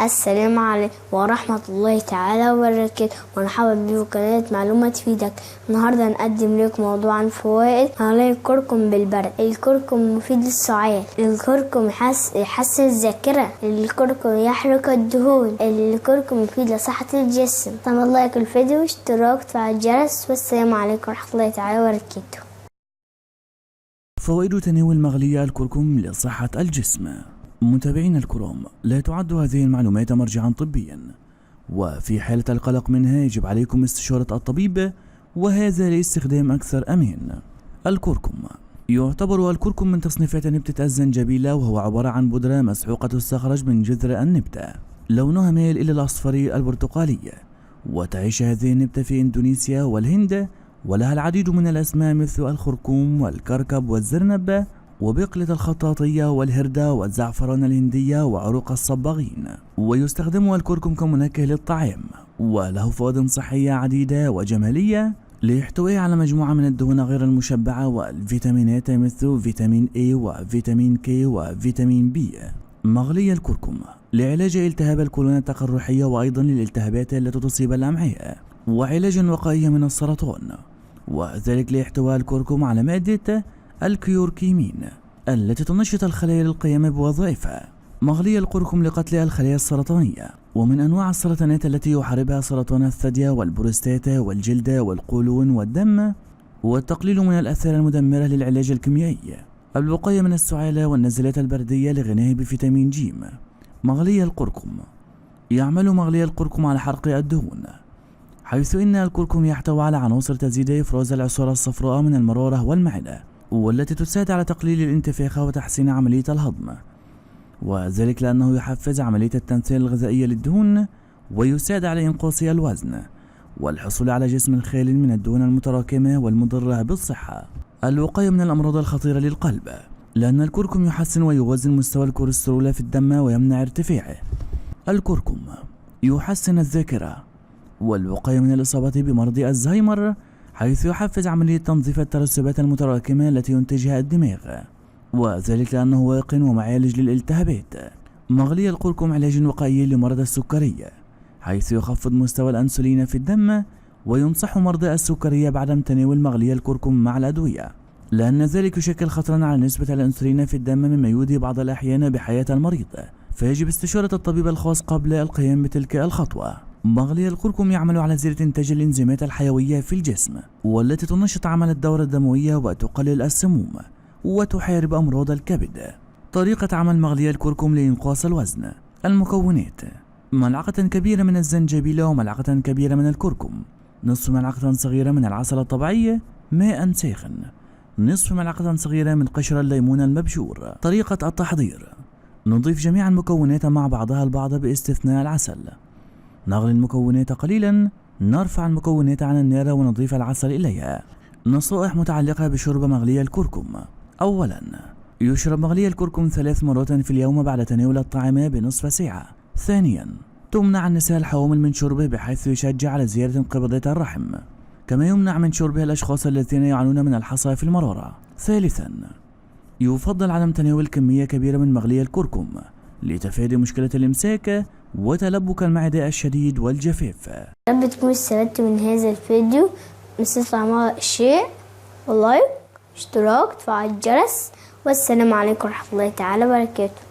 السلام عليكم ورحمة الله تعالى وبركاته، ونرحب بكم في قناة معلومات تفيدك. النهاردة هنقدم لكم موضوع عن فوائد عليه الكركم بالبرد. الكركم مفيد للسعال، الكركم يحسن الذاكرة، الكركم يحرق الدهون، الكركم مفيد لصحة الجسم. طبعا لايك الفيديو واشتراك وتفعيل الجرس، والسلام عليكم ورحمة الله تعالى وبركاته. فوائد تناول مغلي الكركم لصحة الجسم. متابعينا الكرام، لا تعد هذه المعلومات مرجعا طبيا، وفي حالة القلق منها يجب عليكم استشارة الطبيب، وهذا لاستخدام أكثر أمان. الكركم يعتبر الكركم من تصنيفات نبتة الزنجبيل، وهو عبارة عن بودرة مسحوقة تستخرج من جذر النبتة، لونها ميل إلى الأصفر البرتقالي، وتعيش هذه النبتة في إندونيسيا والهند، ولها العديد من الأسماء مثل الخركوم والكركب والزرنب وبقلة الخطاطية والهردة والزعفران الهندية وعروق الصباغين. ويستخدم الكركم كمنكه للطعام، وله فوائد صحية عديدة وجمالية لاحتوائه على مجموعة من الدهون غير المشبعة والفيتامينات مثل فيتامين A وفيتامين K وفيتامين B. مغلي الكركم لعلاج التهاب القولون التقرحية، وأيضا للالتهابات التي تصيب الأمعاء، وعلاج وقائي من السرطان، وذلك لاحتواء الكركم على مادة الكيوركيمين التي تنشط الخلايا للقيام بوظائفها. مغلي الكركم لقتل الخلايا السرطانية، ومن أنواع السرطانات التي يحاربها سرطان الثدي والبروستاتا والجلد والقولون والدم، والتقليل من الآثار المدمرة للعلاج الكيميائي، الوقاية من السعالة والنزلات البردية لغناه بفيتامين ج. مغلي الكركم يعمل مغلي الكركم على حرق الدهون، حيث إن الكركم يحتوي على عناصر تزيد إفراز العصارة الصفراء من المرارة والمعدة، والتي تساعد على تقليل الانتفاخ وتحسين عملية الهضم، وذلك لأنه يحفز عملية التمثيل الغذائية للدهون، ويساعد على إنقاص الوزن والحصول على جسم خال من الدهون المتراكمة والمضرة بالصحة. الوقاية من الأمراض الخطيرة للقلب، لأن الكركم يحسن ويوازن مستوى الكوليسترول في الدم ويمنع ارتفاعه. الكركم يحسن الذاكرة والوقاية من الإصابة بمرض الزهايمر، حيث يحفز عملية تنظيف الترسبات المتراكمة التي ينتجها الدماغ، وذلك لأنه واق ومعالج للالتهابات. مغلي الكركم علاج وقائي لمرض السكري، حيث يخفض مستوى الأنسولين في الدم، وينصح مرضى السكري بعدم تناول مغلي الكركم مع الأدوية، لأن ذلك يشكل خطرا على نسبة الأنسولين في الدم، مما يودي بعض الأحيان بحياة المريض، فيجب استشارة الطبيب الخاص قبل القيام بتلك الخطوة. مغلي الكركم يعمل على زيادة إنتاج الإنزيمات الحيوية في الجسم، والتي تنشط عمل الدورة الدموية وتقلل السموم وتحارب أمراض الكبد. طريقة عمل مغلي الكركم لإنقاص الوزن. المكونات: ملعقة كبيرة من الزنجبيل وملعقة كبيرة من الكركم، نصف ملعقة صغيرة من العسل الطبيعي، ماء ساخن، نصف ملعقة صغيرة من قشر الليمون المبشور. طريقة التحضير: نضيف جميع المكونات مع بعضها البعض باستثناء العسل، نغلي المكونات قليلا، نرفع المكونات عن النار ونضيف العسل إليها. نصائح متعلقة بشرب مغلي الكركم. أولا، يشرب مغلي الكركم 3 مرات في اليوم بعد تناول الطعام بنصف ساعة. ثانيا، تمنع النساء الحوامل من شربه، بحيث يشجع على زيادة انقباضات الرحم، كما يمنع من شربه الأشخاص الذين يعانون من الحصى في المرارة. ثالثا، يفضل عدم تناول كمية كبيرة من مغلي الكركم لتفادي مشكلة الإمساك وتلبك المعدة الشديد والجفاف. يا رب تكونوا استفدتوا من هذا الفيديو، متنسوش تعملوا شير ولايك واشتراك وتفعيل الجرس، والسلام عليكم ورحمة الله تعالى وبركاته.